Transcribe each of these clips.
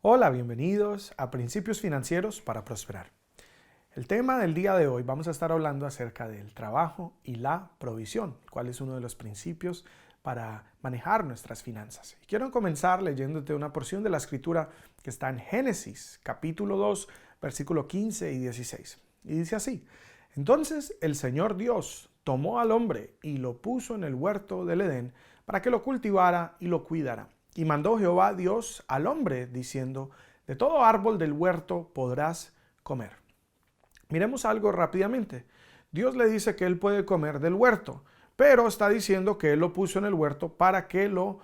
Hola, bienvenidos a Principios Financieros para Prosperar. El tema del día de hoy vamos a estar hablando acerca del trabajo y la provisión, cuál es uno de los principios para manejar nuestras finanzas. Y quiero comenzar leyéndote una porción de la escritura que está en Génesis, capítulo 2, versículo 15 y 16. Y dice así: Entonces el Señor Dios tomó al hombre y lo puso en el huerto del Edén para que lo cultivara y lo cuidara. Y mandó Jehová Dios al hombre, diciendo: de todo árbol del huerto podrás comer. Miremos algo rápidamente. Dios le dice que él puede comer del huerto, pero está diciendo que él lo puso en el huerto para que lo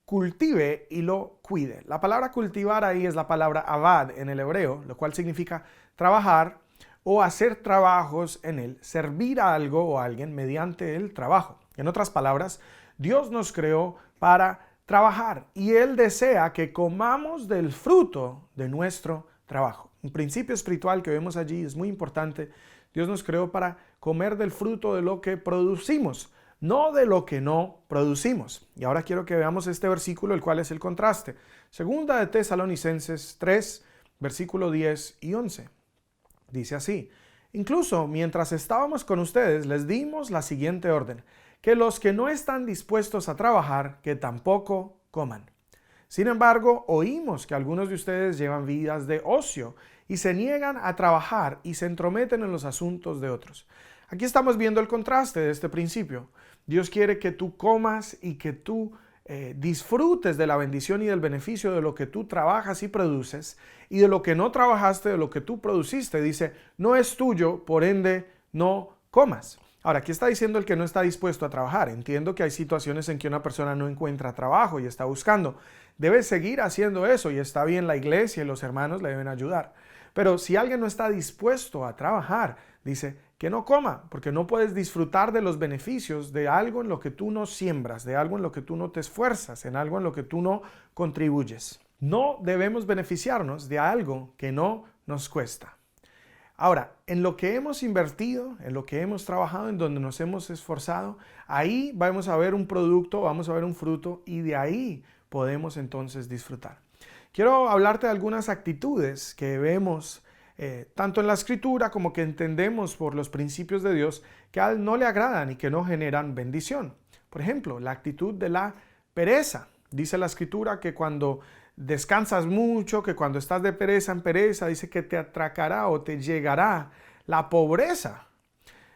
cultive y lo cuide. La palabra cultivar ahí es la palabra avad en el hebreo, lo cual significa trabajar o hacer trabajos en él, servir a algo o a alguien mediante el trabajo. En otras palabras, Dios nos creó para trabajar y Él desea que comamos del fruto de nuestro trabajo. Un principio espiritual que vemos allí es muy importante. Dios nos creó para comer del fruto de lo que producimos, no de lo que no producimos. Y ahora quiero que veamos este versículo, el cual es el contraste. Segunda de Tesalonicenses 3, versículo 10 y 11. Dice así: incluso mientras estábamos con ustedes, les dimos la siguiente orden: que los que no están dispuestos a trabajar, que tampoco coman. Sin embargo, oímos que algunos de ustedes llevan vidas de ocio y se niegan a trabajar y se entrometen en los asuntos de otros. Aquí estamos viendo el contraste de este principio. Dios quiere que tú comas y que tú disfrutes de la bendición y del beneficio de lo que tú trabajas y produces, y de lo que no trabajaste, de lo que tú produciste. Dice, no es tuyo, por ende no comas. Ahora, aquí está diciendo el que no está dispuesto a trabajar. Entiendo que hay situaciones en que una persona no encuentra trabajo y está buscando. Debe seguir haciendo eso y está bien, la iglesia y los hermanos le deben ayudar. Pero si alguien no está dispuesto a trabajar, dice que no coma, porque no puedes disfrutar de los beneficios de algo en lo que tú no siembras, de algo en lo que tú no te esfuerzas, en algo en lo que tú no contribuyes. No debemos beneficiarnos de algo que no nos cuesta. Ahora, en lo que hemos invertido, en lo que hemos trabajado, en donde nos hemos esforzado, ahí vamos a ver un producto, vamos a ver un fruto, y de ahí podemos entonces disfrutar. Quiero hablarte de algunas actitudes que vemos tanto en la escritura como que entendemos por los principios de Dios que a él no le agradan y que no generan bendición. Por ejemplo, la actitud de la pereza. Dice la escritura que cuando descansas mucho, que cuando estás de pereza en pereza, dice que te atracará o te llegará la pobreza.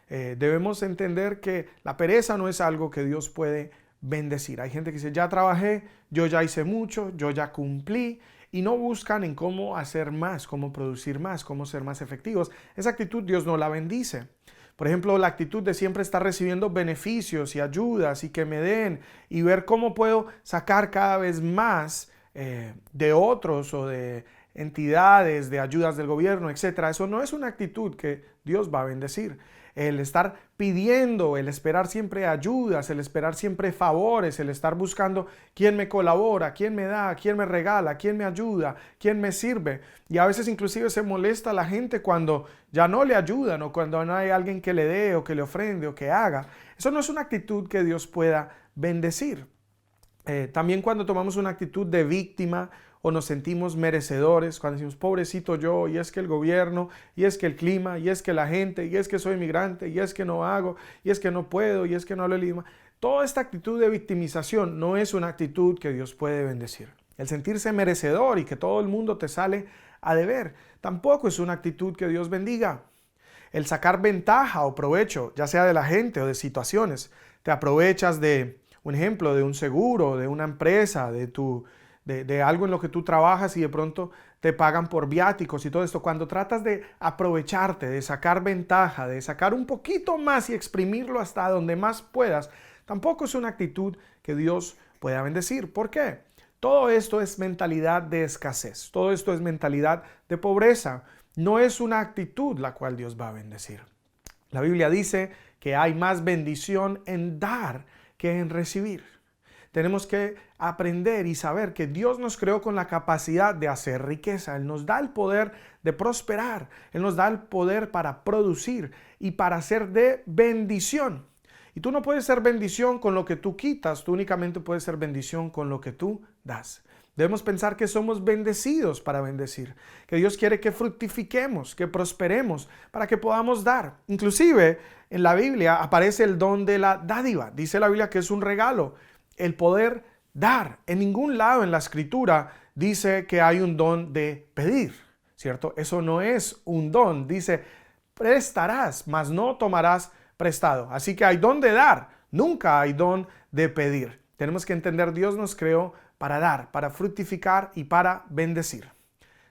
Debemos entender que la pereza no es algo que Dios puede bendecir. Hay gente que dice, ya trabajé, yo ya hice mucho, yo ya cumplí, y no buscan en cómo hacer más, cómo producir más, cómo ser más efectivos. Esa actitud Dios no la bendice. Por ejemplo, la actitud de siempre estar recibiendo beneficios y ayudas y que me den y ver cómo puedo sacar cada vez más de otros o de entidades, de ayudas del gobierno, etcétera. Eso no es una actitud que Dios va a bendecir. El estar pidiendo, el esperar siempre ayudas, el esperar siempre favores, el estar buscando quién me colabora, quién me da, quién me regala, quién me ayuda, quién me sirve. Y a veces inclusive se molesta a la gente cuando ya no le ayudan o cuando no hay alguien que le dé o que le ofrende o que haga. Eso no es una actitud que Dios pueda bendecir. También cuando tomamos una actitud de víctima o nos sentimos merecedores, cuando decimos pobrecito yo, y es que el gobierno, y es que el clima, y es que la gente, y es que soy migrante, y es que no hago, y es que no puedo, y es que no hablo el idioma. Toda esta actitud de victimización no es una actitud que Dios puede bendecir. El sentirse merecedor y que todo el mundo te sale a deber tampoco es una actitud que Dios bendiga. El sacar ventaja o provecho, ya sea de la gente o de situaciones, te aprovechas de un ejemplo, de un seguro, de una empresa, de algo en lo que tú trabajas y de pronto te pagan por viáticos y todo esto. Cuando tratas de aprovecharte, de sacar ventaja, de sacar un poquito más y exprimirlo hasta donde más puedas, tampoco es una actitud que Dios pueda bendecir. ¿Por qué? Todo esto es mentalidad de escasez, todo esto es mentalidad de pobreza. No es una actitud la cual Dios va a bendecir. La Biblia dice que hay más bendición en dar que en recibir. Tenemos que aprender y saber que Dios nos creó con la capacidad de hacer riqueza. Él nos da el poder de prosperar. Él nos da el poder para producir y para ser de bendición. Y tú no puedes ser bendición con lo que tú quitas, tú únicamente puedes ser bendición con lo que tú das. Debemos pensar que somos bendecidos para bendecir, que Dios quiere que fructifiquemos, que prosperemos, para que podamos dar. Inclusive en la Biblia aparece el don de la dádiva. Dice la Biblia que es un regalo, el poder dar. En ningún lado en la Escritura dice que hay un don de pedir, ¿cierto? Eso no es un don. Dice, prestarás, mas no tomarás prestado. Así que hay don de dar, nunca hay don de pedir. Tenemos que entender, Dios nos creó para dar, para fructificar y para bendecir.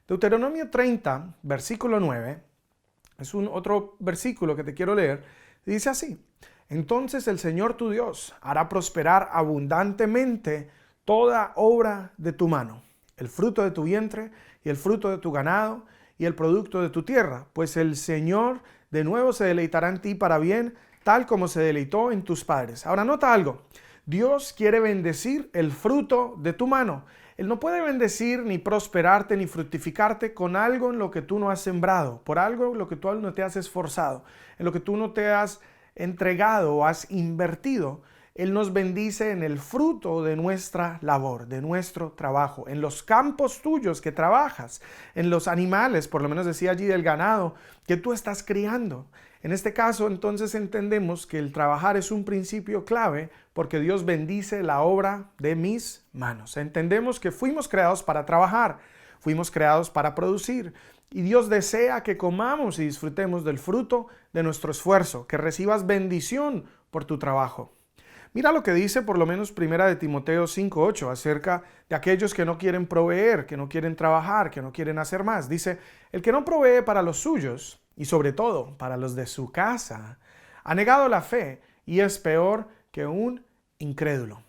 Deuteronomio 30, versículo 9, es otro versículo que te quiero leer. Dice así: entonces el Señor tu Dios hará prosperar abundantemente toda obra de tu mano, el fruto de tu vientre y el fruto de tu ganado y el producto de tu tierra, pues el Señor de nuevo se deleitará en ti para bien, tal como se deleitó en tus padres. Ahora nota algo. Dios quiere bendecir el fruto de tu mano. Él no puede bendecir ni prosperarte ni fructificarte con algo en lo que tú no has sembrado, por algo en lo que tú no te has esforzado, en lo que tú no te has entregado o has invertido. Él nos bendice en el fruto de nuestra labor, de nuestro trabajo, en los campos tuyos que trabajas, en los animales, por lo menos decía allí del ganado, que tú estás criando. En este caso, entonces entendemos que el trabajar es un principio clave porque Dios bendice la obra de mis manos. Entendemos que fuimos creados para trabajar, fuimos creados para producir y Dios desea que comamos y disfrutemos del fruto de nuestro esfuerzo, que recibas bendición por tu trabajo. Mira lo que dice por lo menos 1 de Timoteo 5:8 acerca de aquellos que no quieren proveer, que no quieren trabajar, que no quieren hacer más. Dice, el que no provee para los suyos, y sobre todo para los de su casa, ha negado la fe y es peor que un incrédulo.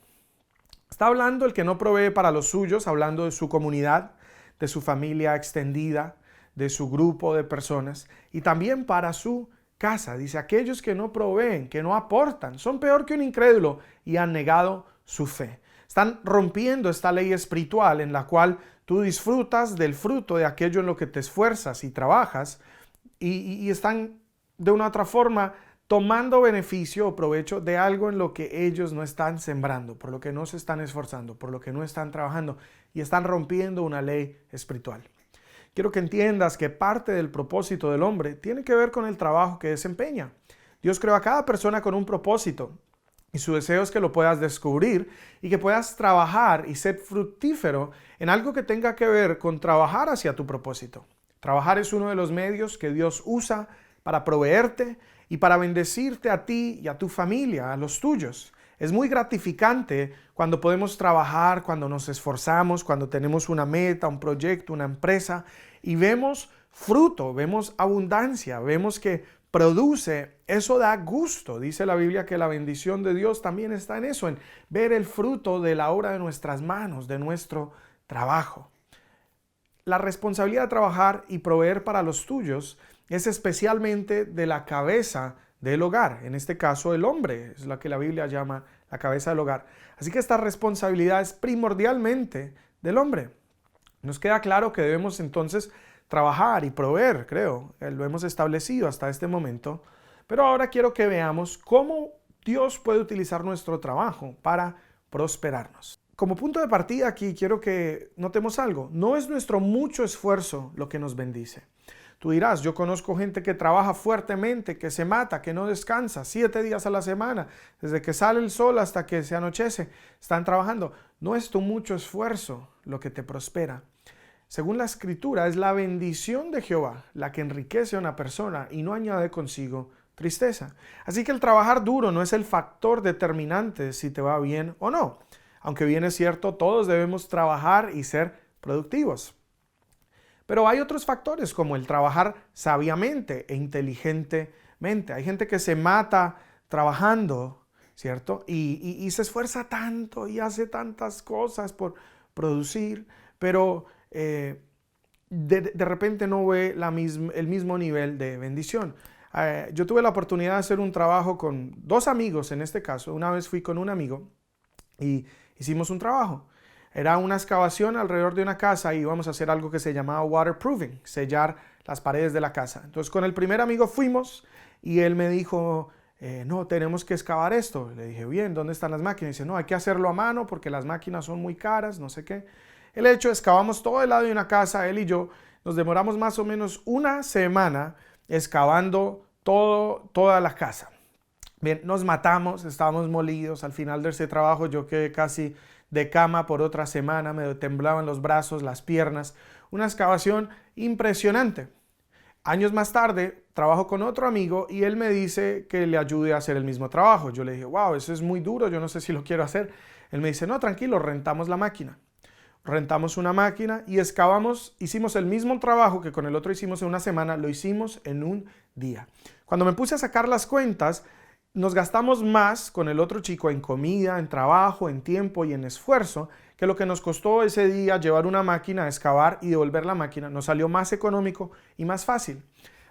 Está hablando el que no provee para los suyos, hablando de su comunidad, de su familia extendida, de su grupo de personas y también para su casa. Dice, aquellos que no proveen, que no aportan, son peor que un incrédulo y han negado su fe. Están rompiendo esta ley espiritual en la cual tú disfrutas del fruto de aquello en lo que te esfuerzas y trabajas y están de una otra forma tomando beneficio o provecho de algo en lo que ellos no están sembrando, por lo que no se están esforzando, por lo que no están trabajando y están rompiendo una ley espiritual. Quiero que entiendas que parte del propósito del hombre tiene que ver con el trabajo que desempeña. Dios creó a cada persona con un propósito y su deseo es que lo puedas descubrir y que puedas trabajar y ser fructífero en algo que tenga que ver con trabajar hacia tu propósito. Trabajar es uno de los medios que Dios usa para proveerte y para bendecirte a ti y a tu familia, a los tuyos. Es muy gratificante cuando podemos trabajar, cuando nos esforzamos, cuando tenemos una meta, un proyecto, una empresa y vemos fruto, vemos abundancia, vemos que produce. Eso da gusto. Dice la Biblia que la bendición de Dios también está en eso, en ver el fruto de la obra de nuestras manos, de nuestro trabajo. La responsabilidad de trabajar y proveer para los tuyos es especialmente de la cabeza del hogar, en este caso el hombre, es la que la Biblia llama la cabeza del hogar. Así que esta responsabilidad es primordialmente del hombre. Nos queda claro que debemos entonces trabajar y proveer, creo, lo hemos establecido hasta este momento, pero ahora quiero que veamos cómo Dios puede utilizar nuestro trabajo para prosperarnos. Como punto de partida aquí quiero que notemos algo, no es nuestro mucho esfuerzo lo que nos bendice. Tú dirás, yo conozco gente que trabaja fuertemente, que se mata, que no descansa, 7 días a la semana, desde que sale el sol hasta que se anochece, están trabajando. No es tu mucho esfuerzo lo que te prospera. Según la Escritura, es la bendición de Jehová la que enriquece a una persona y no añade consigo tristeza. Así que el trabajar duro no es el factor determinante de si te va bien o no. Aunque bien es cierto, todos debemos trabajar y ser productivos. Pero hay otros factores como el trabajar sabiamente e inteligentemente. Hay gente que se mata trabajando, ¿cierto? Y se esfuerza tanto y hace tantas cosas por producir, pero de repente no ve el mismo nivel de bendición. Yo tuve la oportunidad de hacer un trabajo con 2 amigos en este caso. Una vez fui con un amigo y hicimos un trabajo. Era una excavación alrededor de una casa y íbamos a hacer algo que se llamaba waterproofing, sellar las paredes de la casa. Entonces con el primer amigo fuimos y él me dijo, no, tenemos que excavar esto. Le dije, bien, ¿dónde están las máquinas? Y dice, no, hay que hacerlo a mano porque las máquinas son muy caras, no sé qué. El hecho, excavamos todo el lado de una casa, él y yo, nos demoramos más o menos una semana excavando toda la casa. Bien, nos matamos, estábamos molidos. Al final de ese trabajo yo quedé casi de cama por otra semana, me temblaban los brazos, las piernas. Una excavación impresionante. Años más tarde, trabajo con otro amigo y él me dice que le ayude a hacer el mismo trabajo. Yo le dije, wow, eso es muy duro, yo no sé si lo quiero hacer. Él me dice, no, tranquilo, rentamos la máquina. Rentamos una máquina y excavamos, hicimos el mismo trabajo que con el otro hicimos en una semana, lo hicimos en un día. Cuando me puse a sacar las cuentas, nos gastamos más con el otro chico en comida, en trabajo, en tiempo y en esfuerzo que lo que nos costó ese día llevar una máquina a excavar y devolver la máquina. Nos salió más económico y más fácil.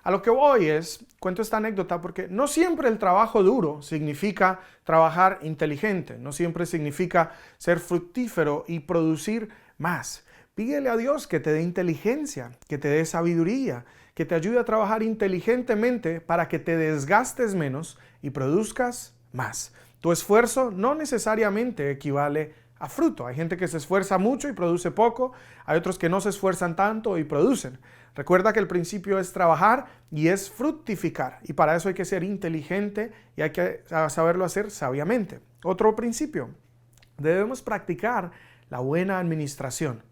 A lo que voy cuento esta anécdota porque no siempre el trabajo duro significa trabajar inteligente, no siempre significa ser fructífero y producir más. Pídele a Dios que te dé inteligencia, que te dé sabiduría, que te ayude a trabajar inteligentemente para que te desgastes menos y produzcas más. Tu esfuerzo no necesariamente equivale a fruto. Hay gente que se esfuerza mucho y produce poco, hay otros que no se esfuerzan tanto y producen. Recuerda que el principio es trabajar y es fructificar, y para eso hay que ser inteligente y hay que saberlo hacer sabiamente. Otro principio, debemos practicar la buena administración.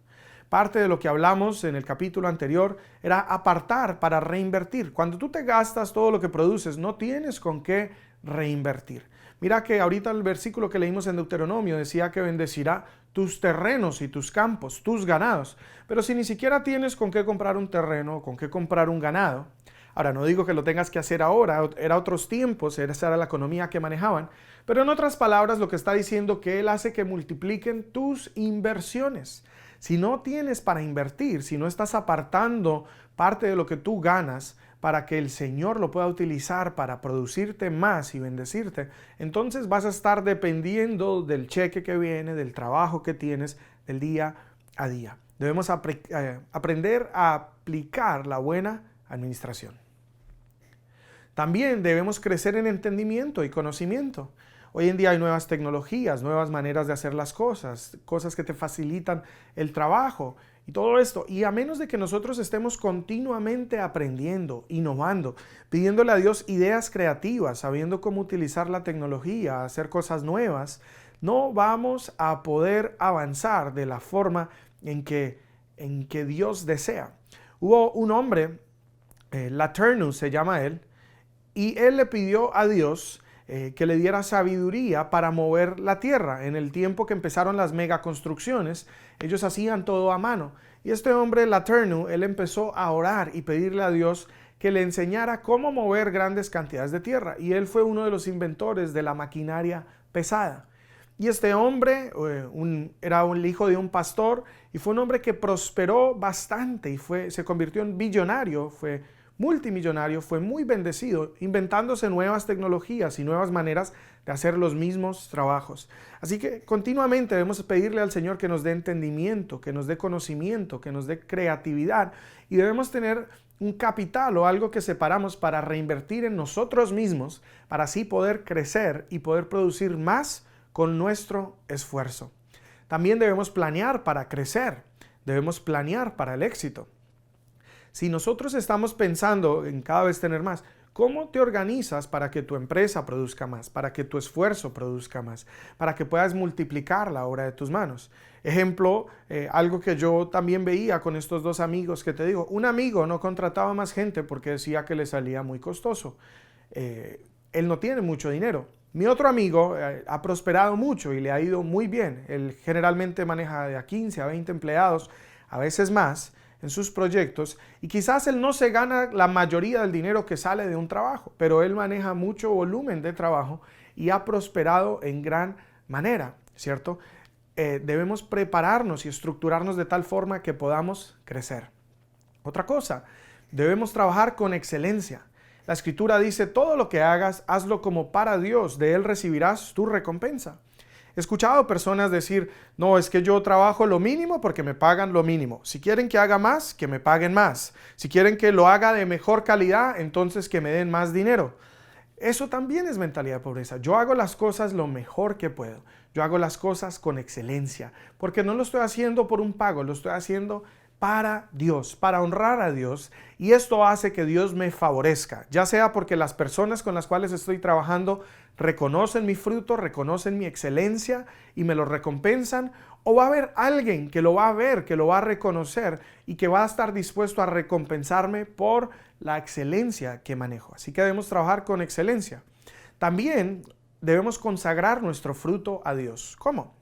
Parte de lo que hablamos en el capítulo anterior era apartar para reinvertir. Cuando tú te gastas todo lo que produces, no tienes con qué reinvertir. Mira que ahorita el versículo que leímos en Deuteronomio decía que bendecirá tus terrenos y tus campos, tus ganados. Pero si ni siquiera tienes con qué comprar un terreno, con qué comprar un ganado, ahora no digo que lo tengas que hacer ahora, era otros tiempos, esa era la economía que manejaban, pero en otras palabras lo que está diciendo que Él hace que multipliquen tus inversiones. Si no tienes para invertir, si no estás apartando parte de lo que tú ganas para que el Señor lo pueda utilizar para producirte más y bendecirte, entonces vas a estar dependiendo del cheque que viene, del trabajo que tienes, del día a día. Debemos aprender a aplicar la buena administración. También debemos crecer en entendimiento y conocimiento. Hoy en día hay nuevas tecnologías, nuevas maneras de hacer las cosas, cosas que te facilitan el trabajo y todo esto. Y a menos de que nosotros estemos continuamente aprendiendo, innovando, pidiéndole a Dios ideas creativas, sabiendo cómo utilizar la tecnología, hacer cosas nuevas, no vamos a poder avanzar de la forma en que Dios desea. Hubo un hombre, Laternus se llama él, y él le pidió a Dios que le diera sabiduría para mover la tierra. En el tiempo que empezaron las megaconstrucciones, ellos hacían todo a mano. Y este hombre, Laternus, él empezó a orar y pedirle a Dios que le enseñara cómo mover grandes cantidades de tierra. Y él fue uno de los inventores de la maquinaria pesada. Y este hombre era el hijo de un pastor y fue un hombre que prosperó bastante y se convirtió en billonario, fue multimillonario, fue muy bendecido, inventándose nuevas tecnologías y nuevas maneras de hacer los mismos trabajos. Así que continuamente debemos pedirle al Señor que nos dé entendimiento, que nos dé conocimiento, que nos dé creatividad, y debemos tener un capital o algo que separamos para reinvertir en nosotros mismos, para así poder crecer y poder producir más con nuestro esfuerzo. También debemos planear para crecer, debemos planear para el éxito. Si nosotros estamos pensando en cada vez tener más, ¿cómo te organizas para que tu empresa produzca más, para que tu esfuerzo produzca más, para que puedas multiplicar la obra de tus manos? Ejemplo, algo que yo también veía con estos dos amigos que te digo. Un amigo no contrataba más gente porque decía que le salía muy costoso. Él no tiene mucho dinero. Mi otro amigo ha prosperado mucho y le ha ido muy bien. Él generalmente maneja de a 15 a 20 empleados, a veces más, en sus proyectos, y quizás él no se gana la mayoría del dinero que sale de un trabajo, pero él maneja mucho volumen de trabajo y ha prosperado en gran manera, ¿cierto? Debemos prepararnos y estructurarnos de tal forma que podamos crecer. Otra cosa, debemos trabajar con excelencia. La Escritura dice, todo lo que hagas, hazlo como para Dios, de Él recibirás tu recompensa. He escuchado personas decir, no, es que yo trabajo lo mínimo porque me pagan lo mínimo. Si quieren que haga más, que me paguen más. Si quieren que lo haga de mejor calidad, entonces que me den más dinero. Eso también es mentalidad de pobreza. Yo hago las cosas lo mejor que puedo. Yo hago las cosas con excelencia, porque no lo estoy haciendo por un pago, lo estoy haciendo para Dios, para honrar a Dios, y esto hace que Dios me favorezca, ya sea porque las personas con las cuales estoy trabajando reconocen mi fruto, reconocen mi excelencia y me lo recompensan, o va a haber alguien que lo va a ver, que lo va a reconocer y que va a estar dispuesto a recompensarme por la excelencia que manejo. Así que debemos trabajar con excelencia. También debemos consagrar nuestro fruto a Dios. ¿Cómo?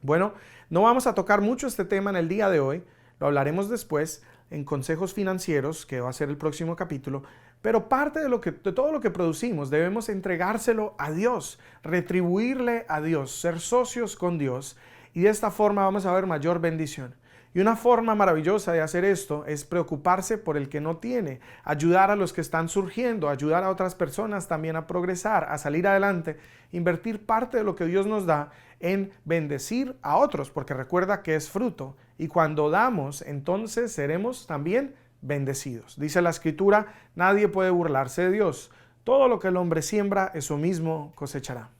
Bueno, no vamos a tocar mucho este tema en el día de hoy, lo hablaremos después en consejos financieros, que va a ser el próximo capítulo, pero parte de todo lo que producimos debemos entregárselo a Dios, retribuirle a Dios, ser socios con Dios, y de esta forma vamos a ver mayor bendición. Y una forma maravillosa de hacer esto es preocuparse por el que no tiene, ayudar a los que están surgiendo, ayudar a otras personas también a progresar, a salir adelante, invertir parte de lo que Dios nos da en bendecir a otros, porque recuerda que es fruto. Y cuando damos, entonces seremos también bendecidos. Dice la Escritura, nadie puede burlarse de Dios. Todo lo que el hombre siembra, eso mismo cosechará.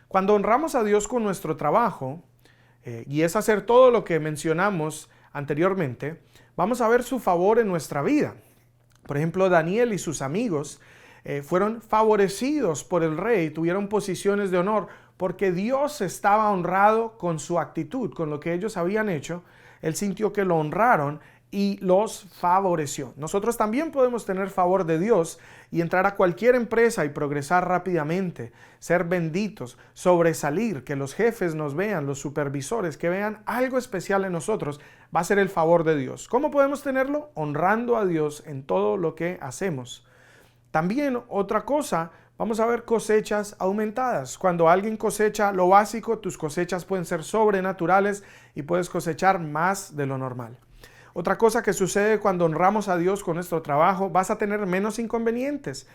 Cuando honramos a Dios con nuestro trabajo, y es hacer todo lo que mencionamos anteriormente, vamos a ver su favor en nuestra vida. Por ejemplo, Daniel y sus amigos fueron favorecidos por el rey, tuvieron posiciones de honor, porque Dios estaba honrado con su actitud, con lo que ellos habían hecho. Él sintió que lo honraron y los favoreció. Nosotros también podemos tener favor de Dios y entrar a cualquier empresa y progresar rápidamente, ser benditos, sobresalir, que los jefes nos vean, los supervisores, que vean algo especial en nosotros, va a ser el favor de Dios. ¿Cómo podemos tenerlo? Honrando a Dios en todo lo que hacemos. También otra cosa, vamos a ver cosechas aumentadas. Cuando alguien cosecha lo básico, tus cosechas pueden ser sobrenaturales y puedes cosechar más de lo normal. Otra cosa que sucede cuando honramos a Dios con nuestro trabajo, vas a tener menos inconvenientes,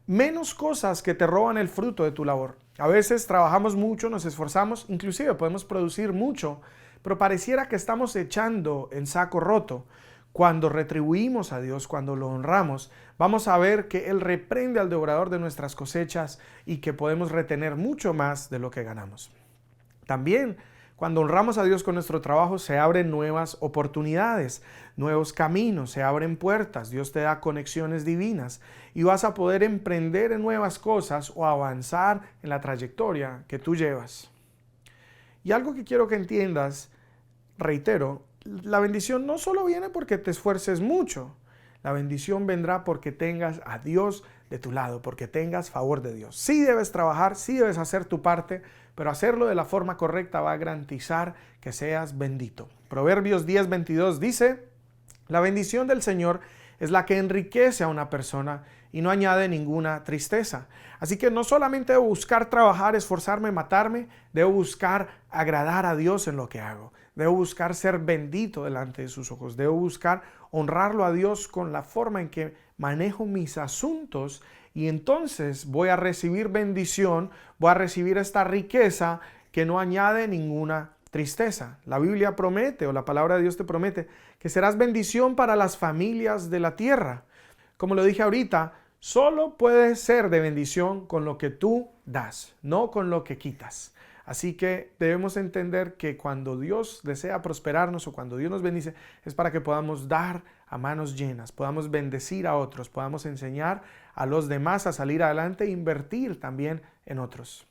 menos cosas que te roban el fruto de tu labor. A veces trabajamos mucho, nos esforzamos, inclusive podemos producir mucho, pero pareciera que estamos echando en saco roto. Cuando retribuimos a Dios, cuando lo honramos, vamos a ver que Él reprende al devorador de nuestras cosechas y que podemos retener mucho más de lo que ganamos. También, cuando honramos a Dios con nuestro trabajo, se abren nuevas oportunidades, nuevos caminos, se abren puertas, Dios te da conexiones divinas y vas a poder emprender en nuevas cosas o avanzar en la trayectoria que tú llevas. Y algo que quiero que entiendas, reitero, la bendición no solo viene porque te esfuerces mucho, la bendición vendrá porque tengas a Dios de tu lado, porque tengas favor de Dios. Sí debes trabajar, sí debes hacer tu parte, pero hacerlo de la forma correcta va a garantizar que seas bendito. Proverbios 10:22 dice, la bendición del Señor es la que enriquece a una persona y no añade ninguna tristeza. Así que no solamente debo buscar trabajar, esforzarme, matarme, debo buscar agradar a Dios en lo que hago. Debo buscar ser bendito delante de sus ojos. Debo buscar honrarlo a Dios con la forma en que manejo mis asuntos y entonces voy a recibir bendición, voy a recibir esta riqueza que no añade ninguna tristeza. La Biblia promete, o la palabra de Dios te promete, que serás bendición para las familias de la tierra. Como lo dije ahorita, solo puedes ser de bendición con lo que tú das, no con lo que quitas. Así que debemos entender que cuando Dios desea prosperarnos o cuando Dios nos bendice, es para que podamos dar a manos llenas, podamos bendecir a otros, podamos enseñar a los demás a salir adelante e invertir también en otros.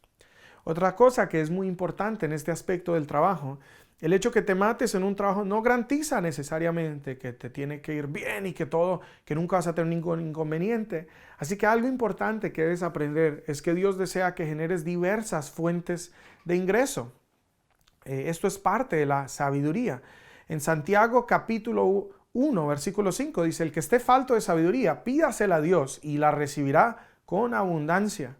Otra cosa que es muy importante en este aspecto del trabajo, el hecho que te mates en un trabajo no garantiza necesariamente que te tiene que ir bien y que nunca vas a tener ningún inconveniente. Así que algo importante que debes aprender es que Dios desea que generes diversas fuentes de ingreso. Esto es parte de la sabiduría. En Santiago capítulo 1, versículo 5 dice, el que esté falto de sabiduría, pídasela a Dios y la recibirá con abundancia.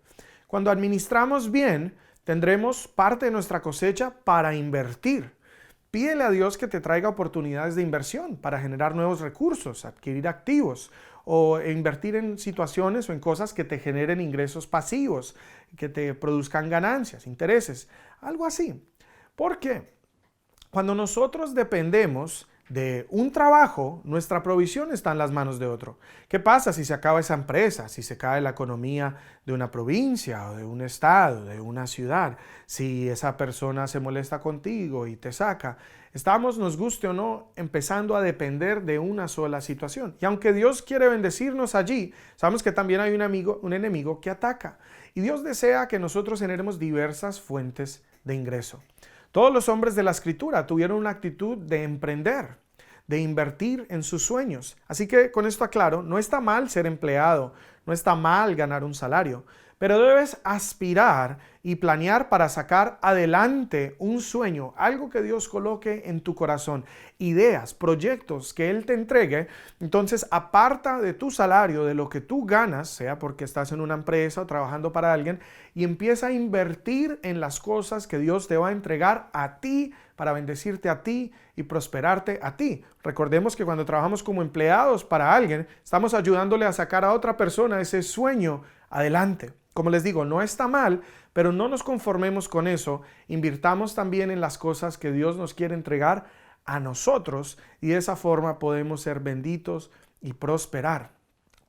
Cuando administramos bien, tendremos parte de nuestra cosecha para invertir. Pídele a Dios que te traiga oportunidades de inversión para generar nuevos recursos, adquirir activos o invertir en situaciones o en cosas que te generen ingresos pasivos, que te produzcan ganancias, intereses, algo así. ¿Por qué? Cuando nosotros dependemos de un trabajo, nuestra provisión está en las manos de otro. ¿Qué pasa si se acaba esa empresa? Si se cae la economía de una provincia o de un estado, de una ciudad, si esa persona se molesta contigo y te saca. Estamos, nos guste o no, empezando a depender de una sola situación. Y aunque Dios quiere bendecirnos allí, sabemos que también hay un enemigo que ataca. Y Dios desea que nosotros generemos diversas fuentes de ingreso. Todos los hombres de la Escritura tuvieron una actitud de emprender, de invertir en sus sueños. Así que con esto aclaro, no está mal ser empleado, no está mal ganar un salario, pero debes aspirar y planear para sacar adelante un sueño, algo que Dios coloque en tu corazón, ideas, proyectos que Él te entregue. Entonces aparta de tu salario, de lo que tú ganas, sea porque estás en una empresa o trabajando para alguien, y empieza a invertir en las cosas que Dios te va a entregar a ti para bendecirte a ti y prosperarte a ti. Recordemos que cuando trabajamos como empleados para alguien, estamos ayudándole a sacar a otra persona ese sueño adelante. Como les digo, no está mal, pero no nos conformemos con eso. Invirtamos también en las cosas que Dios nos quiere entregar a nosotros y de esa forma podemos ser benditos y prosperar.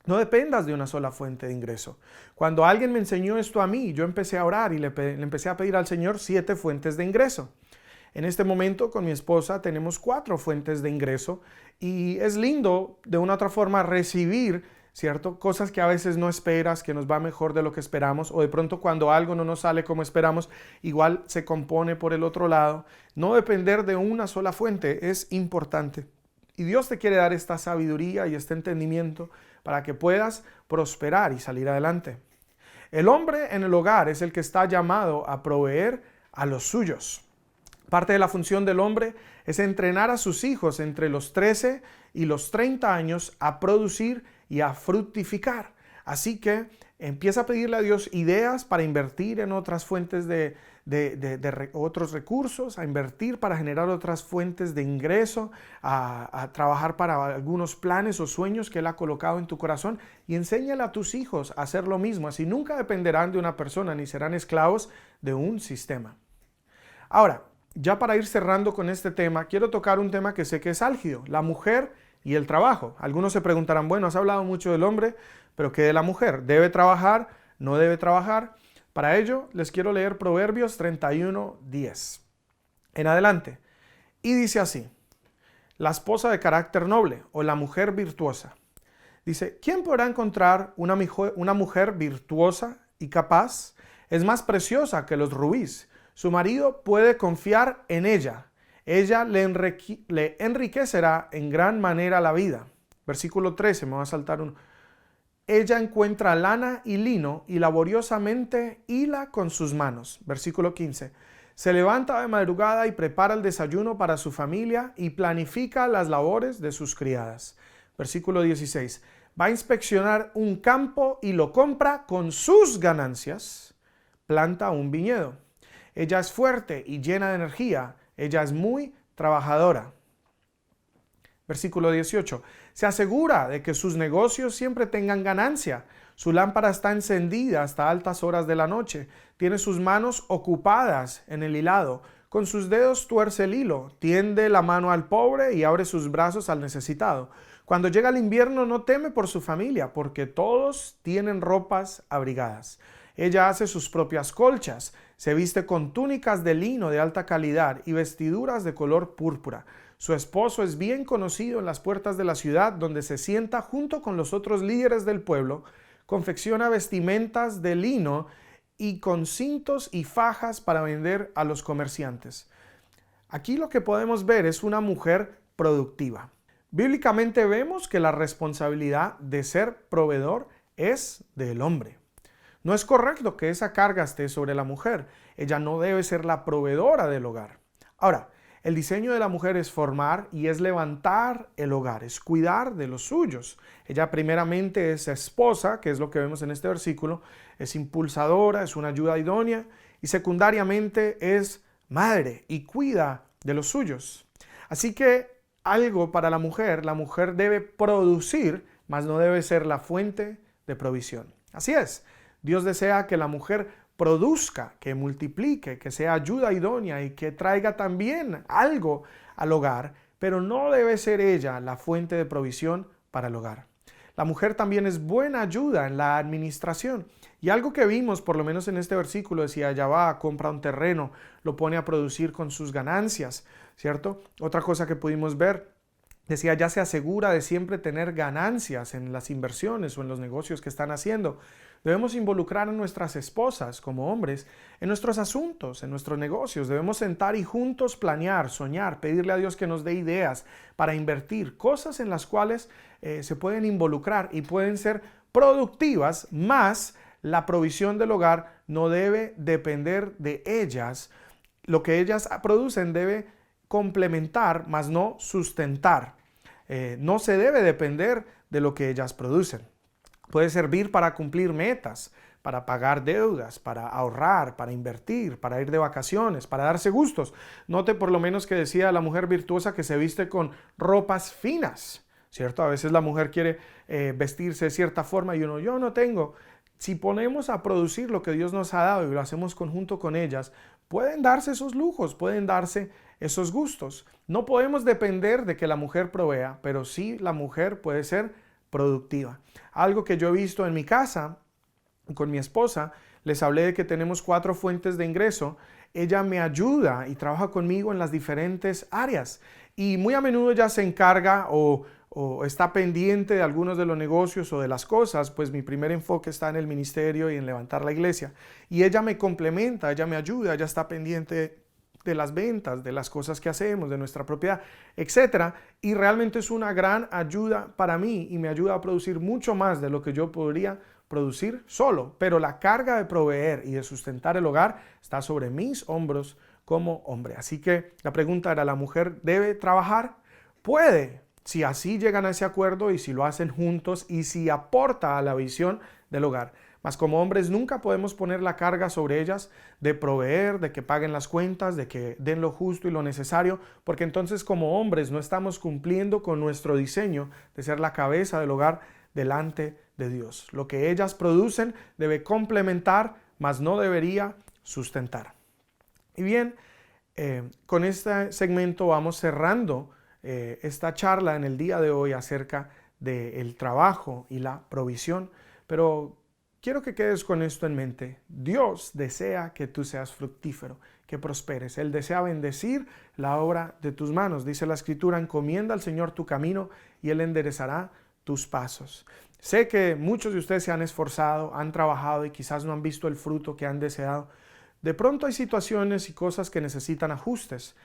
No dependas de una sola fuente de ingreso. Cuando alguien me enseñó esto a mí, yo empecé a orar y le empecé a pedir al Señor 7 fuentes de ingreso. En este momento con mi esposa tenemos 4 fuentes de ingreso y es lindo de una u otra forma recibir, ¿cierto? Cosas que a veces no esperas, que nos va mejor de lo que esperamos, o de pronto cuando algo no nos sale como esperamos, igual se compone por el otro lado. No depender de una sola fuente es importante. Y Dios te quiere dar esta sabiduría y este entendimiento para que puedas prosperar y salir adelante. El hombre en el hogar es el que está llamado a proveer a los suyos. Parte de la función del hombre es entrenar a sus hijos entre los 13 y los 30 años a producir y a fructificar. Así que empieza a pedirle a Dios ideas para invertir en otras fuentes de otros recursos, a invertir para generar otras fuentes de ingreso, a trabajar para algunos planes o sueños que Él ha colocado en tu corazón y enséñale a tus hijos a hacer lo mismo. Así nunca dependerán de una persona ni serán esclavos de un sistema. Ahora, ya para ir cerrando con este tema, quiero tocar un tema que sé que es álgido, la mujer y el trabajo. Algunos se preguntarán, bueno, has hablado mucho del hombre, pero ¿qué de la mujer? ¿Debe trabajar? ¿No debe trabajar? Para ello, les quiero leer Proverbios 31:10. En adelante. Y dice así, la esposa de carácter noble o la mujer virtuosa. Dice, ¿quién podrá encontrar una mujer virtuosa y capaz? Es más preciosa que los rubíes. Su marido puede confiar en ella. Ella le enriquecerá en gran manera la vida. Versículo 13, me va a saltar uno. Ella encuentra lana y lino y laboriosamente hila con sus manos. Versículo 15. Se levanta de madrugada y prepara el desayuno para su familia y planifica las labores de sus criadas. Versículo 16. Va a inspeccionar un campo y lo compra con sus ganancias. Planta un viñedo. Ella es fuerte y llena de energía. Ella es muy trabajadora. Versículo 18. Se asegura de que sus negocios siempre tengan ganancia. Su lámpara está encendida hasta altas horas de la noche. Tiene sus manos ocupadas en el hilado. Con sus dedos tuerce el hilo. Tiende la mano al pobre y abre sus brazos al necesitado. Cuando llega el invierno no teme por su familia, porque todos tienen ropas abrigadas. Ella hace sus propias colchas, se viste con túnicas de lino de alta calidad y vestiduras de color púrpura. Su esposo es bien conocido en las puertas de la ciudad, donde se sienta junto con los otros líderes del pueblo, confecciona vestimentas de lino y con cintos y fajas para vender a los comerciantes. Aquí lo que podemos ver es una mujer productiva. Bíblicamente vemos que la responsabilidad de ser proveedor es del hombre. No es correcto que esa carga esté sobre la mujer. Ella no debe ser la proveedora del hogar. Ahora, el diseño de la mujer es formar y es levantar el hogar, es cuidar de los suyos. Ella primeramente es esposa, que es lo que vemos en este versículo, es impulsadora, es una ayuda idónea y secundariamente es madre y cuida de los suyos. Así que algo para la mujer debe producir, mas no debe ser la fuente de provisión. Así es. Dios desea que la mujer produzca, que multiplique, que sea ayuda idónea y que traiga también algo al hogar, pero no debe ser ella la fuente de provisión para el hogar. La mujer también es buena ayuda en la administración. Y algo que vimos, por lo menos en este versículo, decía, ella va, compra un terreno, lo pone a producir con sus ganancias, ¿cierto? Otra cosa que pudimos ver, decía, ya se asegura de siempre tener ganancias en las inversiones o en los negocios que están haciendo. Debemos involucrar a nuestras esposas como hombres en nuestros asuntos, en nuestros negocios. Debemos sentar y juntos planear, soñar, pedirle a Dios que nos dé ideas para invertir, cosas en las cuales se pueden involucrar y pueden ser productivas, más la provisión del hogar no debe depender de ellas. Lo que ellas producen debe complementar, más no sustentar. No se debe depender de lo que ellas producen. Puede servir para cumplir metas, para pagar deudas, para ahorrar, para invertir, para ir de vacaciones, para darse gustos. Note por lo menos que decía la mujer virtuosa que se viste con ropas finas, ¿cierto? A veces la mujer quiere vestirse de cierta forma y uno, yo no tengo. Si ponemos a producir lo que Dios nos ha dado y lo hacemos conjunto con ellas, pueden darse esos lujos, pueden darse esos gustos. No podemos depender de que la mujer provea, pero sí la mujer puede ser productiva. Algo que yo he visto en mi casa con mi esposa, les hablé de que tenemos 4 fuentes de ingreso. Ella me ayuda y trabaja conmigo en las diferentes áreas y muy a menudo ella se encarga o está pendiente de algunos de los negocios o de las cosas, pues mi primer enfoque está en el ministerio y en levantar la iglesia. Y ella me complementa, ella me ayuda, ella está pendiente de las ventas, de las cosas que hacemos, de nuestra propiedad, etcétera. Y realmente es una gran ayuda para mí y me ayuda a producir mucho más de lo que yo podría producir solo. Pero la carga de proveer y de sustentar el hogar está sobre mis hombros como hombre. Así que la pregunta era, ¿la mujer debe trabajar? Puede, si así llegan a ese acuerdo y si lo hacen juntos y si aporta a la visión del hogar. Mas como hombres nunca podemos poner la carga sobre ellas de proveer, de que paguen las cuentas, de que den lo justo y lo necesario, porque entonces como hombres no estamos cumpliendo con nuestro diseño de ser la cabeza del hogar delante de Dios. Lo que ellas producen debe complementar, mas no debería sustentar. Y bien, con este segmento vamos cerrando esta charla en el día de hoy acerca del trabajo y la provisión, pero quiero que quedes con esto en mente. Dios desea que tú seas fructífero, que prosperes. Él desea bendecir la obra de tus manos. Dice la Escritura, encomienda al Señor tu camino y Él enderezará tus pasos. Sé que muchos de ustedes se han esforzado, han trabajado y quizás no han visto el fruto que han deseado. De pronto hay situaciones y cosas que necesitan ajustes.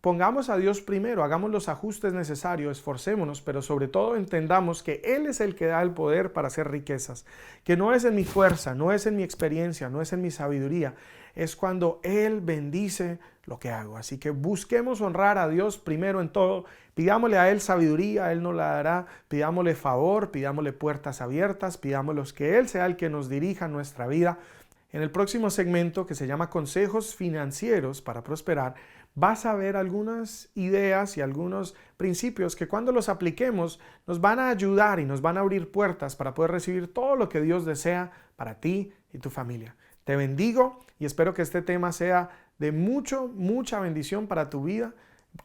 Pongamos a Dios primero, hagamos los ajustes necesarios, esforcémonos, pero sobre todo entendamos que Él es el que da el poder para hacer riquezas, que no es en mi fuerza, no es en mi experiencia, no es en mi sabiduría, es cuando Él bendice lo que hago. Así que busquemos honrar a Dios primero en todo, pidámosle a Él sabiduría, Él nos la dará, pidámosle favor, pidámosle puertas abiertas, pidámosle que Él sea el que nos dirija nuestra vida. En el próximo segmento, que se llama Consejos Financieros para Prosperar, vas a ver algunas ideas y algunos principios que cuando los apliquemos nos van a ayudar y nos van a abrir puertas para poder recibir todo lo que Dios desea para ti y tu familia. Te bendigo y espero que este tema sea de mucha bendición para tu vida.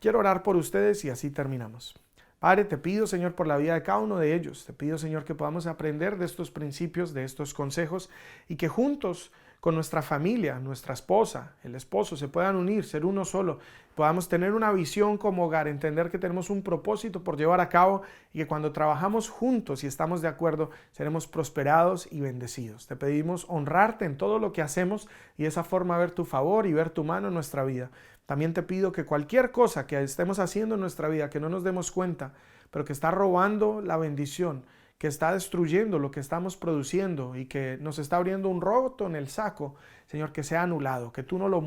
Quiero orar por ustedes y así terminamos. Padre, te pido, Señor, por la vida de cada uno de ellos. Te pido, Señor, que podamos aprender de estos principios, de estos consejos y que juntos con nuestra familia, nuestra esposa, el esposo, se puedan unir, ser uno solo, podamos tener una visión como hogar, entender que tenemos un propósito por llevar a cabo y que cuando trabajamos juntos y estamos de acuerdo, seremos prosperados y bendecidos. Te pedimos honrarte en todo lo que hacemos y de esa forma ver tu favor y ver tu mano en nuestra vida. También te pido que cualquier cosa que estemos haciendo en nuestra vida, que no nos demos cuenta, pero que está robando la bendición, que está destruyendo lo que estamos produciendo y que nos está abriendo un roto en el saco, Señor, que sea anulado, que tú no lo